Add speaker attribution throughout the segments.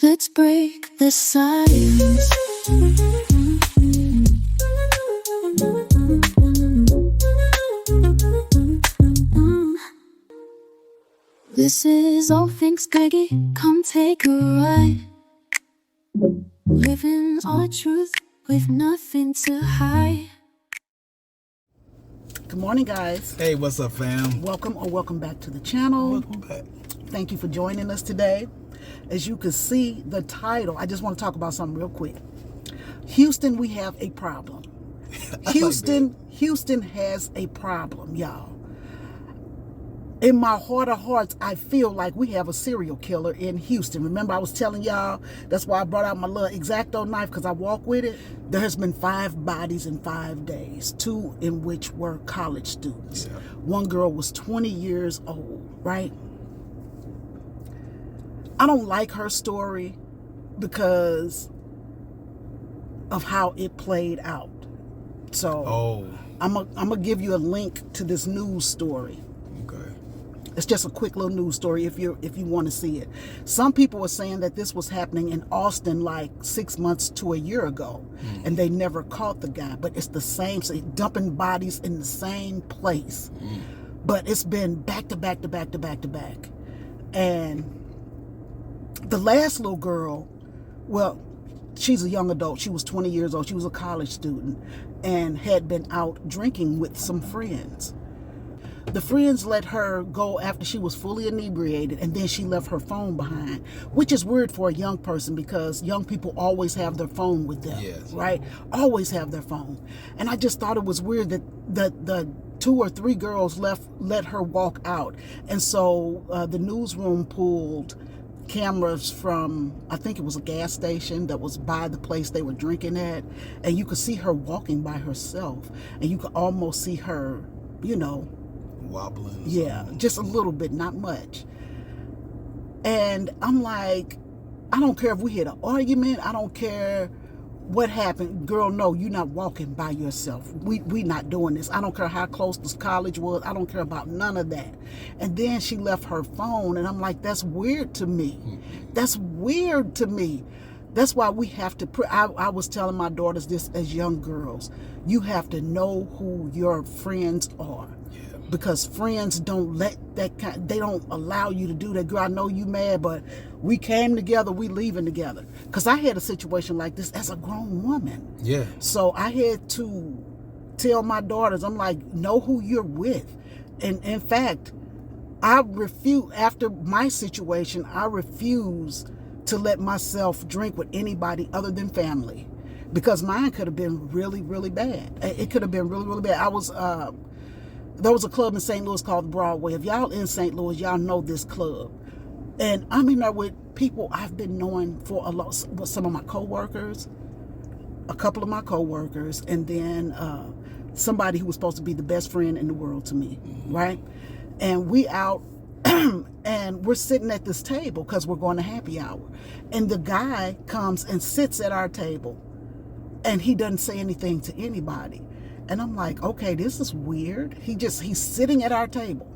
Speaker 1: Let's break the silence. This is all things Greggy. Come take a ride. Living our truth with nothing to hide.
Speaker 2: Good morning, guys.
Speaker 3: Hey, what's up, fam?
Speaker 2: Welcome back to the channel.
Speaker 3: Welcome back.
Speaker 2: Thank you for joining us today. As you can see, the title, I just want to talk about something real quick. Houston, we have a problem. Houston has a problem, y'all. In my heart of hearts, I feel like we have a serial killer in Houston. Remember, I was telling y'all, that's why I brought out my little X-Acto knife, because I walk with it. There has been 5 bodies in 5 days, 2 in which were college students.
Speaker 3: Yeah.
Speaker 2: One girl was 20 years old, right? I don't like her story because of how it played out. So I'm gonna give you a link to this news story.
Speaker 3: Okay.
Speaker 2: It's just a quick little news story if you want to see it. Some people were saying that this was happening in Austin like 6 months to a year ago, and they never caught the guy. But it's the same, so dumping bodies in the same place. But it's been back to back to back to back to back. And the last little girl, well, she's a young adult. She was 20 years old. She was a college student and had been out drinking with some friends. The friends let her go after she was fully inebriated, and then she left her phone behind, which is weird for a young person because young people always have their phone with them,
Speaker 3: yes,
Speaker 2: right? Always have their phone. And I just thought it was weird that the 2 or 3 girls let her walk out. And so the newsroom pulled cameras from, I think it was a gas station that was by the place they were drinking at, and you could see her walking by herself, and you could almost see her,
Speaker 3: Wobbling.
Speaker 2: yeah, just a little bit, not much. And I'm like, I don't care if we had an argument, I don't care what happened. Girl, no, you're not walking by yourself. We not doing this. I don't care how close this college was. I don't care about none of that. And then she left her phone, and I'm like, that's weird to me. That's weird to me. That's why we have to I was telling my daughters this as young girls. You have to know who your friends are. Because friends don't they don't allow you to do that. Girl, I know you mad, but we came together, we leaving together. Because I had a situation like this as a grown woman.
Speaker 3: Yeah.
Speaker 2: So I had to tell my daughters, I'm like, know who you're with. And in fact, I refuse, after my situation, I refuse to let myself drink with anybody other than family. Because mine could have been really, really bad. It could have been really, really bad. There was a club in St. Louis called Broadway. If y'all in St. Louis, y'all know this club. And I'm in there with people I've been knowing for a lot, with some of my coworkers, a couple of my coworkers, and then somebody who was supposed to be the best friend in the world to me, right? And we out, and we're sitting at this table because we're going to happy hour. And the guy comes and sits at our table, and he doesn't say anything to anybody. And I'm like, okay, this is weird. He's sitting at our table.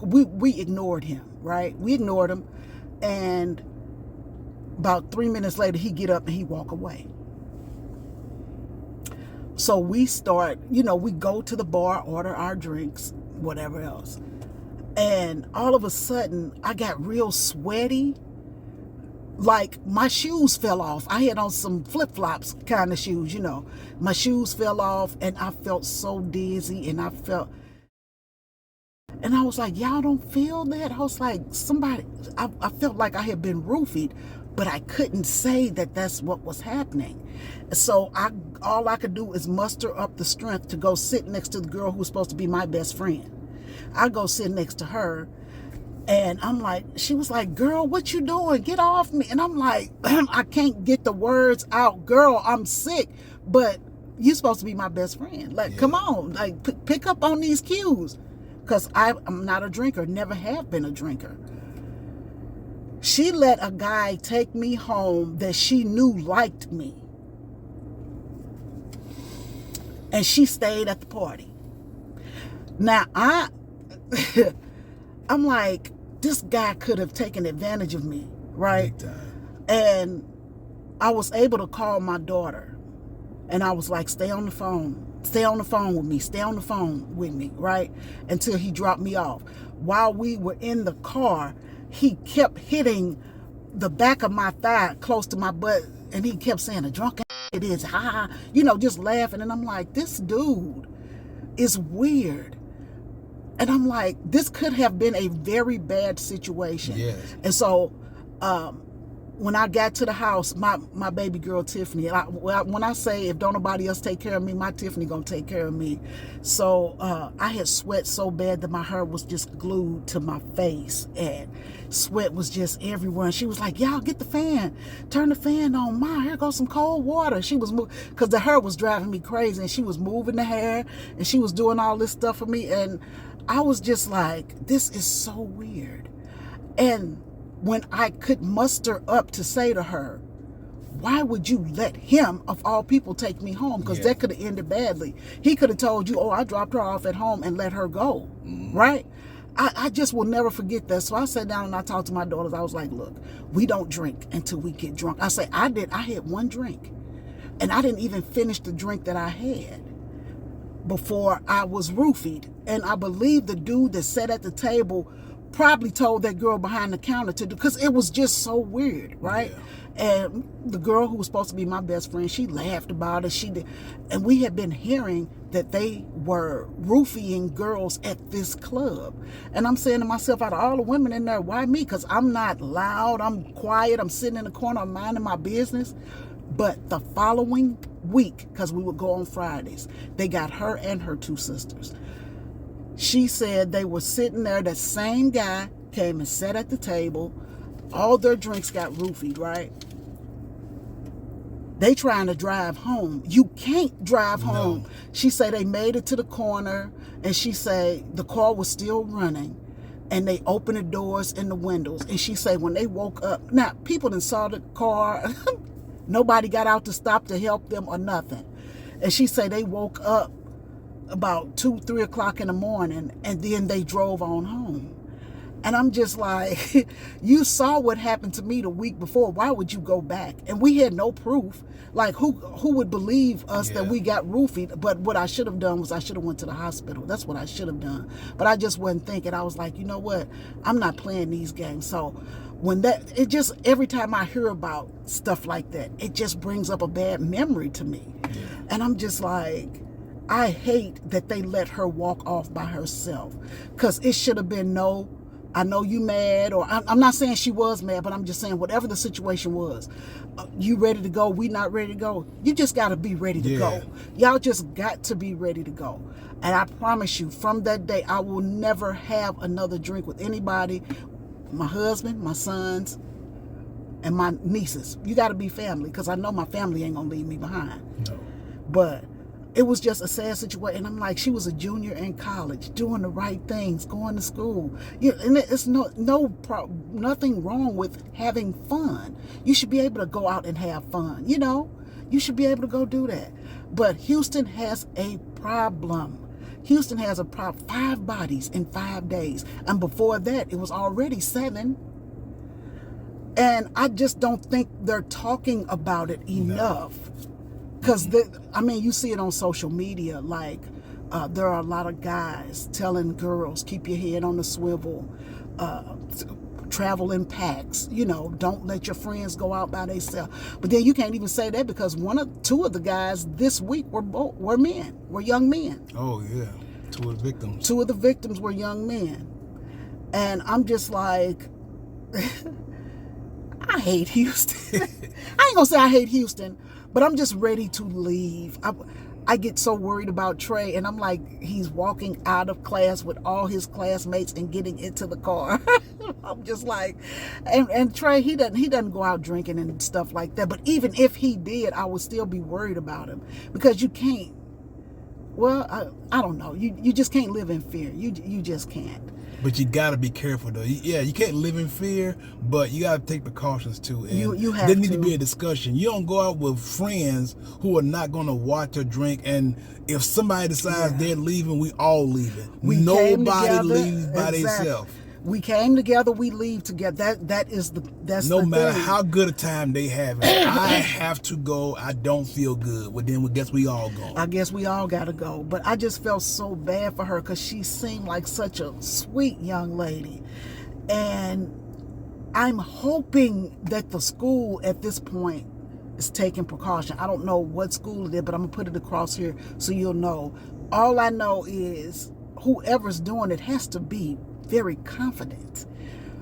Speaker 2: We ignored him, right? We ignored him. And about 3 minutes later, he get up and he walk away. So we start, we go to the bar, order our drinks, whatever else. And all of a sudden, I got real sweaty. Like my shoes fell off. I had on some flip-flops kind of shoes, My shoes fell off, and I felt so dizzy, and I was like, y'all don't feel that? I was like, I felt like I had been roofied, but I couldn't say that that's what was happening. So all I could do is muster up the strength to go sit next to the girl who was supposed to be my best friend. I go sit next to her. And I'm like, she was like, girl, what you doing? Get off me. And I'm like, I can't get the words out. Girl, I'm sick, but you're supposed to be my best friend. Like, Come on, like pick up on these cues. Because I'm not a drinker, never have been a drinker. She let a guy take me home that she knew liked me. And she stayed at the party. Now, I'm like, this guy could have taken advantage of me, right? And I was able to call my daughter, and I was like, stay on the phone with me, right? Until he dropped me off. While we were in the car, he kept hitting the back of my thigh close to my butt, and he kept saying, a drunk it is, ha, just laughing. And I'm like, this dude is weird. And I'm like, this could have been a very bad situation.
Speaker 3: Yes.
Speaker 2: And so when I got to the house, my baby girl Tiffany, when I say if don't nobody else take care of me, my Tiffany gonna take care of me. So I had sweat so bad that my hair was just glued to my face, and sweat was just everywhere. And she was like, y'all get the fan, turn the fan on. Ma, here goes some cold water. She was moving, because the hair was driving me crazy, and she was moving the hair, and she was doing all this stuff for me. And I was just like, this is so weird. And when I could muster up to say to her, why would you let him, of all people, take me home? Because that could have ended badly. He could have told you, oh, I dropped her off at home and let her go, right? I just will never forget that. So I sat down and I talked to my daughters. I was like, look, we don't drink until we get drunk. I say, I had one drink, and I didn't even finish the drink that I had before I was roofied. And I believe the dude that sat at the table probably told that girl behind the counter to do, because it was just so weird, right? Yeah. And the girl who was supposed to be my best friend, she laughed about it. She did, and we had been hearing that they were roofing girls at this club. And I'm saying to myself, out of all the women in there, why me? Because I'm not loud, I'm quiet, I'm sitting in the corner, I'm minding my business. But the following week, because we would go on Fridays, they got her and her two sisters. She said they were sitting there. That same guy came and sat at the table. All their drinks got roofied, right? They trying to drive home. You can't drive home. No. She said they made it to the corner, and she said the car was still running, and they opened the doors and the windows. And she said when they woke up, now people done saw the car. Nobody got out to stop to help them or nothing. And she said they woke up about 2-3 o'clock in the morning, and then they drove on home. And I'm just like, you saw what happened to me the week before. Why would you go back? And we had no proof. Like, who would believe us that we got roofied? But what I should have done was I should have went to the hospital. That's what I should have done. But I just wasn't thinking. I was like, you know what? I'm not playing these games. So when every time I hear about stuff like that, it just brings up a bad memory to me. Yeah. And I'm just like, I hate that they let her walk off by herself, because it should have been no, I know you mad, or I'm not saying she was mad, but I'm just saying whatever the situation was, you ready to go, we not ready to go. You just got to be ready to go. Y'all just got to be ready to go. And I promise you, from that day, I will never have another drink with anybody, my husband, my sons, and my nieces. You got to be family, because I know my family ain't going to leave me behind. No. But it was just a sad situation. And I'm like, she was a junior in college, doing the right things, going to school. And it's nothing wrong with having fun. You should be able to go out and have fun. You should be able to go do that. But Houston has a problem. Houston has a problem. 5 bodies in 5 days. And before that, it was already 7. And I just don't think they're talking about it enough. Because, you see it on social media, like there are a lot of guys telling girls, keep your head on the swivel, travel in packs, don't let your friends go out by themselves. But then you can't even say that, because 2 of the guys this week were young men. Oh, yeah. 2 of the victims. 2 of the victims were young men. And I'm just like, I hate Houston. I ain't going to say I hate Houston, but I'm just ready to leave. I get so worried about Trey, and I'm like, he's walking out of class with all his classmates and getting into the car. I'm just like, and Trey, he doesn't go out drinking and stuff like that. But even if he did, I would still be worried about him, because you can't. Well, I don't know. You just can't live in fear. You just can't. But you got to be careful, though. Yeah, you can't live in fear, but you got to take precautions, too. And you have there need to be a discussion. You don't go out with friends who are not going to watch or drink. And if somebody decides they're leaving, we all leaving. Nobody leaves by themselves. We came together, we leave together. That's
Speaker 3: no
Speaker 2: the
Speaker 3: matter
Speaker 2: thing.
Speaker 3: how good a time they have, I have to go. I don't feel good. Well, then I guess we all go.
Speaker 2: I guess we all gotta go. But I just felt so bad for her because she seemed like such a sweet young lady. And I'm hoping that the school at this point is taking precaution. I don't know what school it is, but I'm gonna put it across here so you'll know. All I know is whoever's doing it has to be very confident,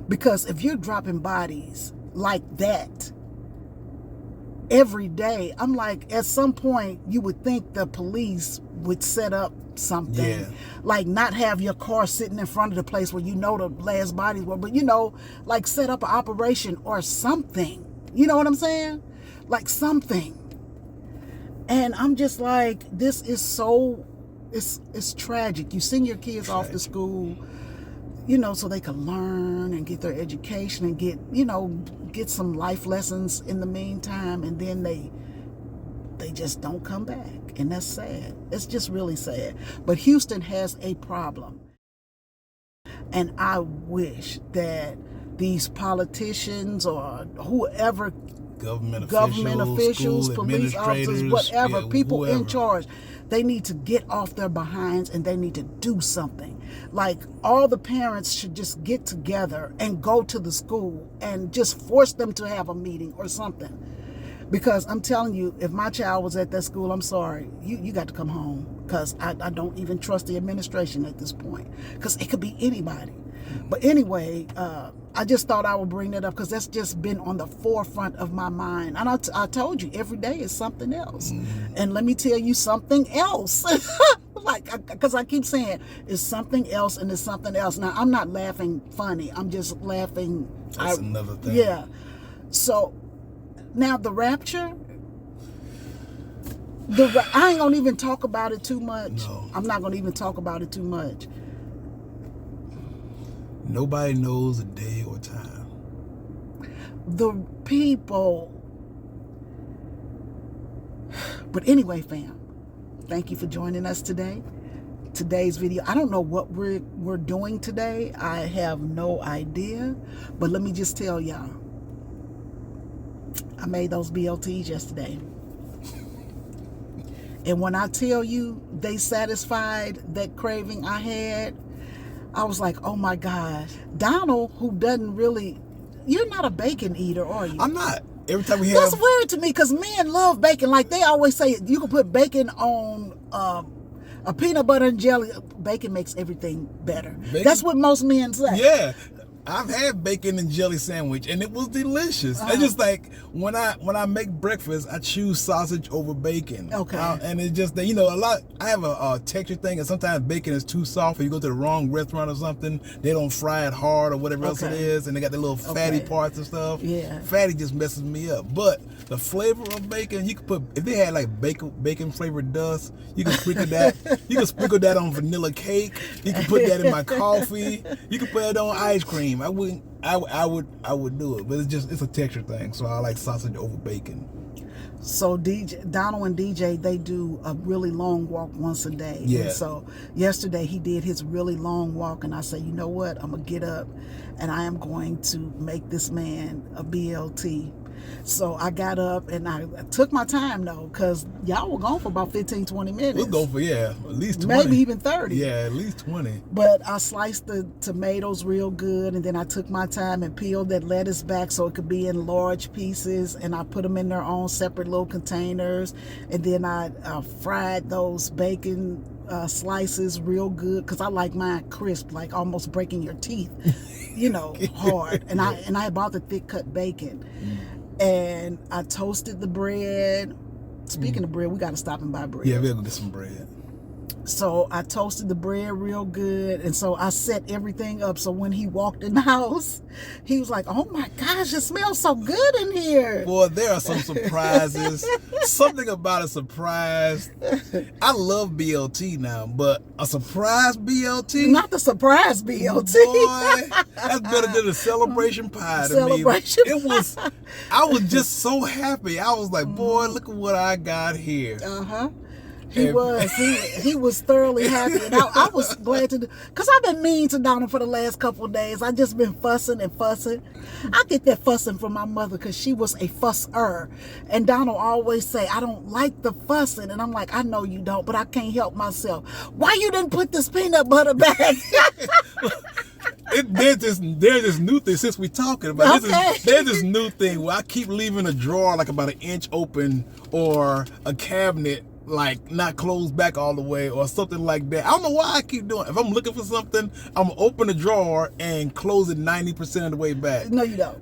Speaker 2: because if you're dropping bodies like that every day, I'm like, at some point you would think the police would set up something, like not have your car sitting in front of the place where you know the last bodies were, but like set up an operation or something. You know what I'm saying? Like something. And I'm just like, this is so, it's tragic. You send your kids off to school, so they can learn and get their education and get some life lessons in the meantime, and then they just don't come back. And that's sad. It's just really sad. But Houston has a problem. And I wish that these politicians or whoever, government officials, police officers, whatever, people in charge, they need to get off their behinds and they need to do something. Like, all the parents should just get together and go to the school and just force them to have a meeting or something. Because I'm telling you, if my child was at that school, I'm sorry, you got to come home, because I don't even trust the administration at this point, because it could be anybody. But anyway, I just thought I would bring that up because that's just been on the forefront of my mind. And I told you, every day is something else. And let me tell you something else. Because I keep saying it's something else and it's something else. Now, I'm not laughing funny. I'm just laughing.
Speaker 3: That's another thing.
Speaker 2: Yeah. So now the rapture, I ain't going to even talk about it too much.
Speaker 3: No.
Speaker 2: I'm not going to even talk about it too much.
Speaker 3: Nobody knows a day or time.
Speaker 2: The people. But anyway, fam, thank you for joining us today. Today's video, I don't know what we're doing today. I have no idea. But let me just tell y'all, I made those BLTs yesterday. And when I tell you they satisfied that craving I had, I was like, oh my God. Donald, who doesn't really, you're not a bacon eater, are you?
Speaker 3: I'm not. Every time we have...
Speaker 2: That's weird to me, because men love bacon. Like, they always say you can put bacon on a peanut butter and jelly. Bacon makes everything better. Bacon? That's what most men say.
Speaker 3: Yeah. I've had bacon and jelly sandwich, and it was delicious. It's just like, when I make breakfast, I choose sausage over bacon.
Speaker 2: Okay.
Speaker 3: And it's just that, a lot, I have a texture thing, and sometimes bacon is too soft, or you go to the wrong restaurant or something, they don't fry it hard or whatever else it is, and they got the little fatty parts and stuff.
Speaker 2: Yeah.
Speaker 3: Fatty just messes me up. But the flavor of bacon, you could put, if they had like bacon flavored dust, you can sprinkle that. You can sprinkle that on vanilla cake. You can put that in my coffee. You can put it on ice cream. I would do it, but it's a texture thing. So I like sausage over bacon.
Speaker 2: So Donald and DJ, they do a really long walk once a day.
Speaker 3: Yeah.
Speaker 2: And so yesterday he did his really long walk, and I said, you know what? I'm gonna get up and I am going to make this man a BLT. So I got up and I took my time though, because y'all were gone for about 15-20 minutes.
Speaker 3: We'll go for, at least 20.
Speaker 2: Maybe even 30.
Speaker 3: Yeah, at least 20.
Speaker 2: But I sliced the tomatoes real good, and then I took my time and peeled that lettuce back so it could be in large pieces, and I put them in their own separate little containers, and then I fried those bacon slices real good, because I like mine crisp, like almost breaking your teeth, hard. And I bought the thick cut bacon. And I toasted the bread. Speaking of bread, we got to stop and buy bread.
Speaker 3: Yeah, we'll go get some bread.
Speaker 2: So I toasted the bread real good. And so I set everything up. So when he walked in the house, he was like, oh my gosh, it smells so good in here.
Speaker 3: Boy, there are some surprises. Something about a surprise. I love BLT now, but a surprise BLT?
Speaker 2: Not the surprise BLT.
Speaker 3: Boy, that's better than a celebration pie to me. I was just so happy. I was like, boy, look at what I got here.
Speaker 2: He was. He was thoroughly happy. And I was glad to do, because I've been mean to Donald for the last couple of days. I just been fussing and fussing. I get that fussing from my mother because she was a fusser. And Donald always say, I don't like the fussing. And I'm like, I know you don't, but I can't help myself. Why you didn't put this peanut butter back?
Speaker 3: There's this new thing since we're talking about.
Speaker 2: Okay.
Speaker 3: There's this new thing where I keep leaving a drawer like about an inch open, or a cabinet like not closed back all the way, or something like that. I don't know why I keep doing it. If I'm looking for something, I'm gonna open the drawer and close it 90% of the way back.
Speaker 2: No, you don't.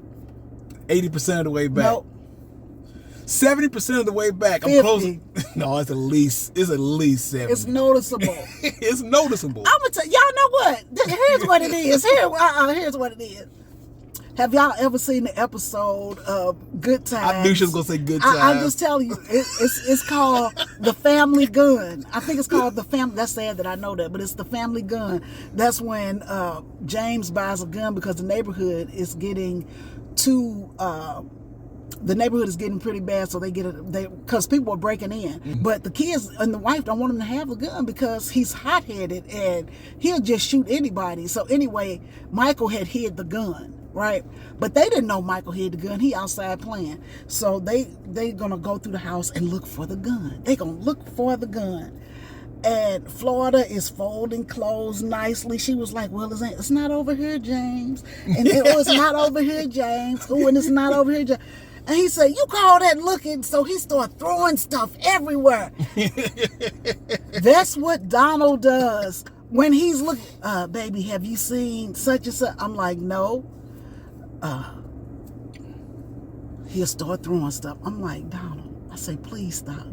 Speaker 3: 80% of the way back.
Speaker 2: Nope.
Speaker 3: 70% of the way back.
Speaker 2: 50.
Speaker 3: I'm closing. No, it's at least 70.
Speaker 2: It's noticeable.
Speaker 3: It's noticeable.
Speaker 2: I'm gonna tell y'all know what. Here's what it is. Here's what it is. Have y'all ever seen the episode of Good Times?
Speaker 3: I knew she was gonna say Good Times.
Speaker 2: I'm just telling you, it's called The Family Gun. I think it's called The Family. That's sad that I know that, but it's The Family Gun. That's when James buys a gun because the neighborhood is getting too. The neighborhood is getting pretty bad, so because people are breaking in. Mm-hmm. But the kids and the wife don't want him to have the gun because he's hot-headed and he'll just shoot anybody. So anyway, Michael had hid the gun, right? But they didn't know Michael hid the gun. He outside playing. So they gonna go through the house and look for the gun. They gonna look for the gun. And Florida is folding clothes nicely. She was like, well, it's not over here, James. And it's not over here, James. Oh, and it's not over here, James. And he said, you call that looking? So he started throwing stuff everywhere. That's what Donald does. When he's looking, baby, have you seen such and such? I'm like, no. He'll start throwing stuff. I'm like, Donald. I say, please stop.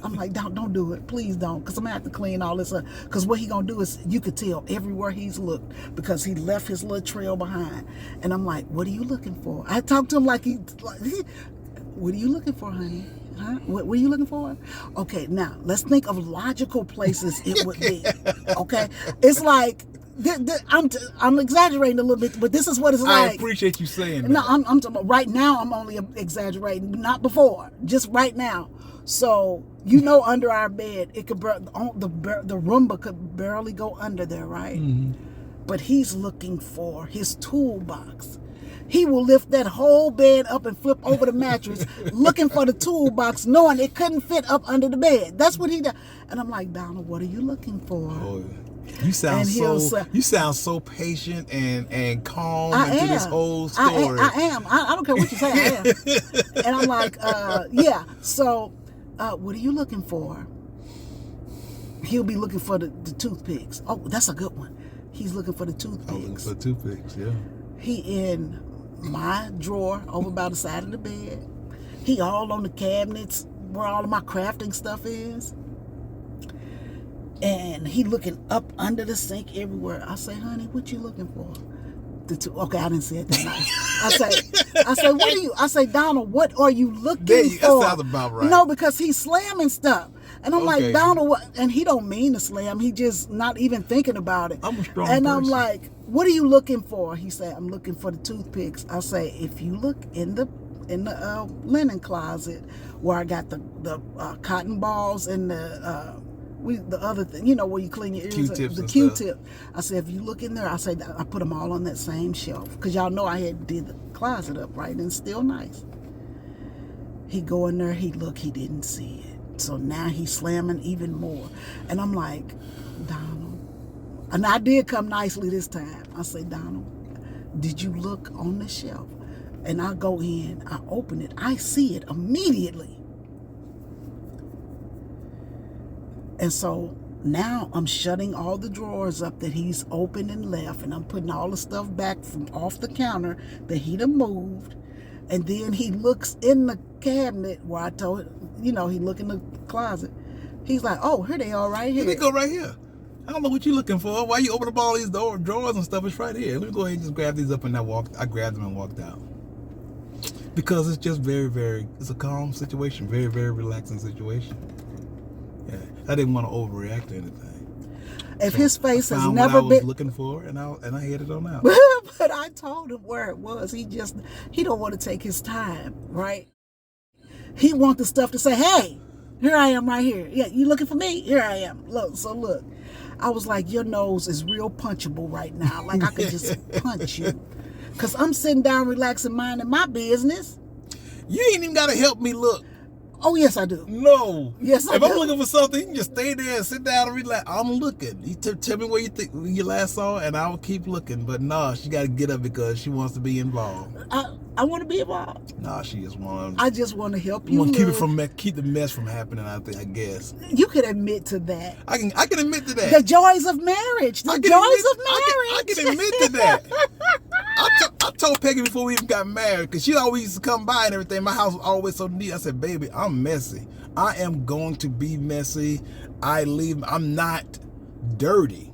Speaker 2: I'm like, don't do it. Please don't. Because I'm going to have to clean all this up. Because what he going to do is, you could tell everywhere he's looked. Because he left his little trail behind. And I'm like, what are you looking for? I talked to him like what are you looking for, honey? Huh? What are you looking for? Okay, now, let's think of logical places it would be. Okay? It's like, I'm exaggerating a little bit, but this is what it's like.
Speaker 3: I appreciate you saying that.
Speaker 2: No, I'm talking about right now. I'm only exaggerating, not before. Just right now. So under our bed, it could the Roomba could barely go under there, right? Mm-hmm. But he's looking for his toolbox. He will lift that whole bed up and flip over the mattress, looking for the toolbox, knowing it couldn't fit up under the bed. That's what he does. And I'm like, Donald, what are you looking for?
Speaker 3: Oh, you sound so patient and calm into this whole story.
Speaker 2: I am. I don't care what you say. I am. And I'm like, yeah. So, what are you looking for? He'll be looking for the toothpicks. Oh, that's a good one. He's looking for the toothpicks.
Speaker 3: Looking for toothpicks, yeah.
Speaker 2: He in my drawer over by the side of the bed. He all on the cabinets where all of my crafting stuff is. And he looking up under the sink everywhere. I say, honey, what you looking for? Okay, I didn't say it that nice. I say, what are you? I say, Donald, what are you looking for?
Speaker 3: That sounds about right.
Speaker 2: No, because he's slamming stuff. And I'm like, Donald, what? And he don't mean to slam. He just not even thinking about it.
Speaker 3: I'm a strong
Speaker 2: And
Speaker 3: person.
Speaker 2: I'm like, what are you looking for? He said, I'm looking for the toothpicks. I say, if you look in the linen closet where I got the cotton balls and the other thing, where you clean your ears,
Speaker 3: Q-tips
Speaker 2: the
Speaker 3: and
Speaker 2: Q-tip.
Speaker 3: stuff.
Speaker 2: I said, if you look in there, I said, I put them all on that same shelf because y'all know I had did the closet up, right, and it's still nice. He go in there, he didn't see it, so now he's slamming even more, and I'm like, Donald, and I did come nicely this time. I say, Donald, did you look on the shelf? And I go in, I open it, I see it immediately. And so now I'm shutting all the drawers up that he's opened and left, and I'm putting all the stuff back from off the counter that he'd have moved. And then he looks in the cabinet where I told he look in the closet. He's like, oh, here they are right here.
Speaker 3: Let me go right here. I don't know what you're looking for. Why you open up all these drawers and stuff? It's right here. Let me go ahead and just grab these up, and I grabbed them and walked out. Because it's just very, very, it's a calm situation, very, very relaxing situation. Yeah, I didn't want to overreact to anything.
Speaker 2: If his face has never
Speaker 3: what I was
Speaker 2: been
Speaker 3: looking for, and I headed on out.
Speaker 2: But I told him where it was. He don't want to take his time, right? He wants the stuff to say, hey, Here I am right here. Yeah, you looking for me? Here I am. Look. I was like, your nose is real punchable right now. Like I could just punch you. Because I'm sitting down relaxing, minding my business.
Speaker 3: You ain't even got to help me look.
Speaker 2: Oh, yes, I do.
Speaker 3: No.
Speaker 2: Yes, I
Speaker 3: If
Speaker 2: do.
Speaker 3: I'm looking for something, you can just stay there and sit down and relax. I'm looking. You tell me where you think you last saw her, and I'll keep looking. But nah, she got to get up because she wants to be involved.
Speaker 2: I want to be involved.
Speaker 3: Nah, she just wants.
Speaker 2: I just want to help you.
Speaker 3: Want to keep the mess from happening. I guess
Speaker 2: you can admit to that.
Speaker 3: I can admit to that.
Speaker 2: The joys of marriage. The joys of marriage.
Speaker 3: I can admit to that. I told Peggy before we even got married, because she always used to come by and everything. My house was always so neat. I said, baby, I'm messy. I am going to be messy. I'm not dirty.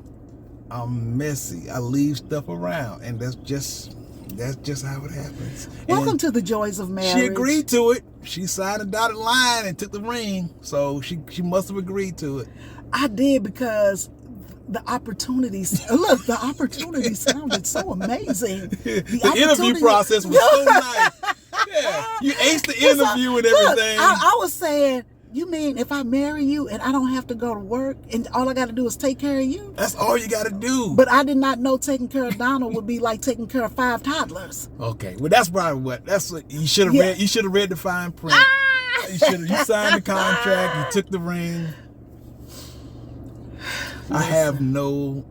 Speaker 3: I'm messy. I leave stuff around, and that's just how it happens.
Speaker 2: Welcome to the joys of marriage.
Speaker 3: She agreed to it. She signed a dotted line and took the ring. So she must have agreed to it.
Speaker 2: I did, because the opportunities. Look, the opportunity sounded so amazing.
Speaker 3: The interview process was so nice. Yeah, you aced the interview and everything.
Speaker 2: Look, I was saying, you mean if I marry you and I don't have to go to work and all I got to do is take care of you?
Speaker 3: That's all you got to do.
Speaker 2: But I did not know taking care of Donald would be like taking care of 5 toddlers.
Speaker 3: Okay, well that's probably what you should have read. You should have read the fine print. You signed the contract. You took the ring. I have no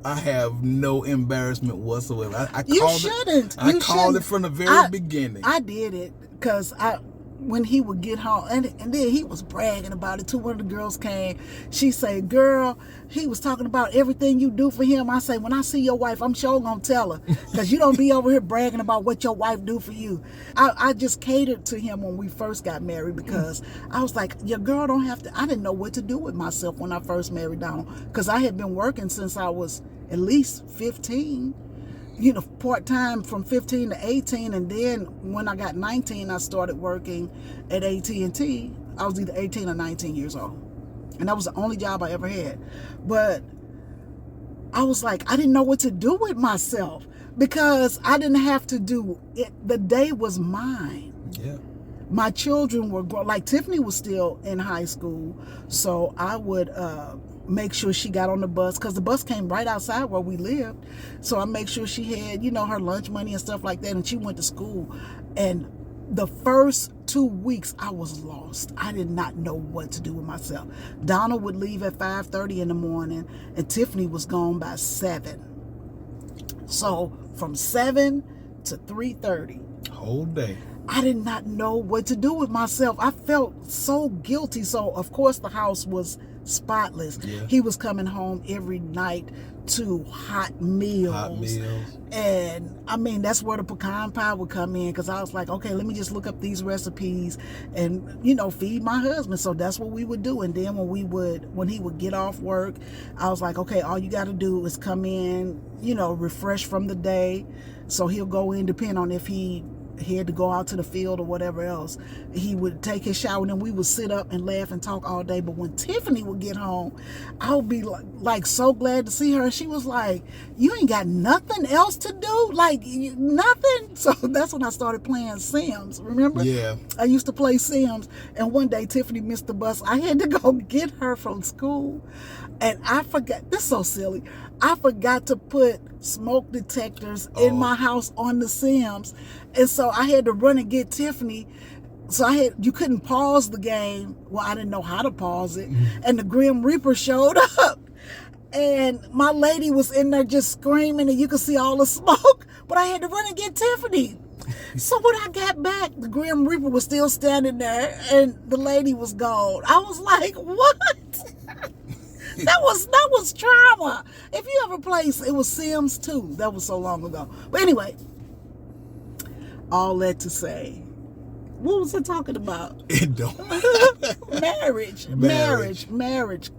Speaker 3: embarrassment whatsoever.
Speaker 2: You shouldn't.
Speaker 3: I called it from the very beginning.
Speaker 2: I did it because when he would get home, and then he was bragging about it too. One of the girls came. She said, girl, he was talking about everything you do for him. I say, when I see your wife, I'm sure going to tell her, because you don't be over here bragging about what your wife do for you. I just catered to him when we first got married, because I was like, your girl don't have to. I didn't know what to do with myself when I first married Donald, because I had been working since I was at least 15. Part-time from 15 to 18, and then when I got 19, I started working at AT&T. I was either 18 or 19 years old, and that was the only job I ever had. But I was like, I didn't know what to do with myself, because I didn't have to do it. The day was mine.
Speaker 3: Yeah.
Speaker 2: My children were grown. Like Tiffany was still in high school, so I would make sure she got on the bus, because the bus came right outside where we lived. So I make sure she had, her lunch money and stuff like that, and she went to school. And the first 2 weeks I was lost. I did not know what to do with myself. Donald would leave at 5:30 in the morning, and Tiffany was gone by 7. So from 7 to 3:30.
Speaker 3: Whole day.
Speaker 2: I did not know what to do with myself. I felt so guilty. So of course the house was spotless.
Speaker 3: Yeah.
Speaker 2: He was coming home every night to hot meals. And I mean, that's where the pecan pie would come in, because I was like, okay, let me just look up these recipes and feed my husband. So that's what we would do. And then when he would get off work, I was like, okay, all you got to do is come in, refresh from the day. So he'll go in, depending on if he had to go out to the field or whatever else. He would take his shower, and then we would sit up and laugh and talk all day. But when Tiffany would get home, I would be like so glad to see her. She was like, you ain't got nothing else to do? Like, nothing? So that's when I started playing Sims, remember?
Speaker 3: Yeah.
Speaker 2: I used to play Sims, and one day Tiffany missed the bus. I had to go get her from school, and I forgot. This is so silly. I forgot to put smoke detectors in my house on the Sims. And so I had to run and get Tiffany. So you couldn't pause the game. Well, I didn't know how to pause it. And the Grim Reaper showed up. And my lady was in there just screaming, and you could see all the smoke. But I had to run and get Tiffany. So when I got back, the Grim Reaper was still standing there, and the lady was gone. I was like, what? That was trauma. If you ever played, it was Sims 2. That was so long ago. But anyway, all that to say, what was I talking about?
Speaker 3: It don't.
Speaker 2: Marriage.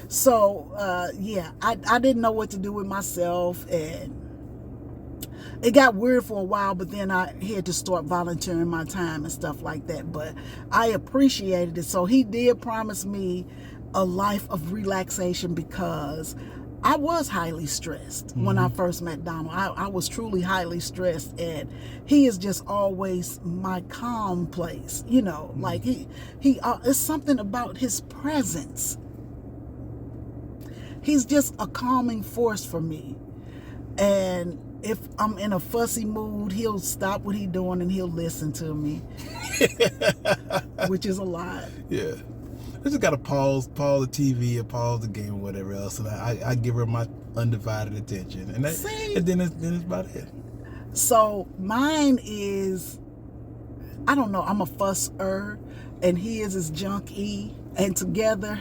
Speaker 2: So, yeah, I didn't know what to do with myself, and it got weird for a while, but then I had to start volunteering my time and stuff like that. But I appreciated it. So he did promise me a life of relaxation, because I was highly stressed when I first met Donald. I was truly highly stressed, and he is just always my calm place. You know, like he it's something about his presence. He's just a calming force for me. And if I'm in a fussy mood, he'll stop what he's doing and he'll listen to me, which is a lot.
Speaker 3: Yeah. I just gotta pause the TV or pause the game or whatever else, and I give her my undivided attention, and then it's about it.
Speaker 2: So mine is, I don't know, I'm a fusser, and his is junkie, and together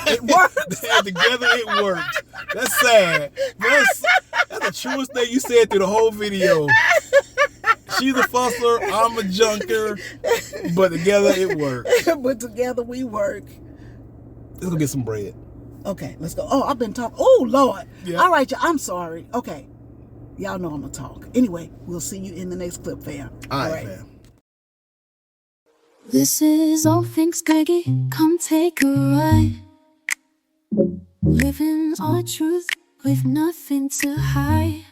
Speaker 2: it works.
Speaker 3: Together it works. That's sad. That's the truest thing you said through the whole video. She's a fusser, I'm a junker, but together it works.
Speaker 2: But together we work.
Speaker 3: Let's go get some bread.
Speaker 2: Okay, let's go. Oh, I've been talking. Oh, Lord.
Speaker 3: Yeah.
Speaker 2: All right, y'all. I'm sorry. Okay. Y'all know I'm going to talk. Anyway, we'll see you in the next clip, fam.
Speaker 3: All right, fam.
Speaker 1: This is All Things Greggy. Come take a ride. Living our truth with nothing to hide.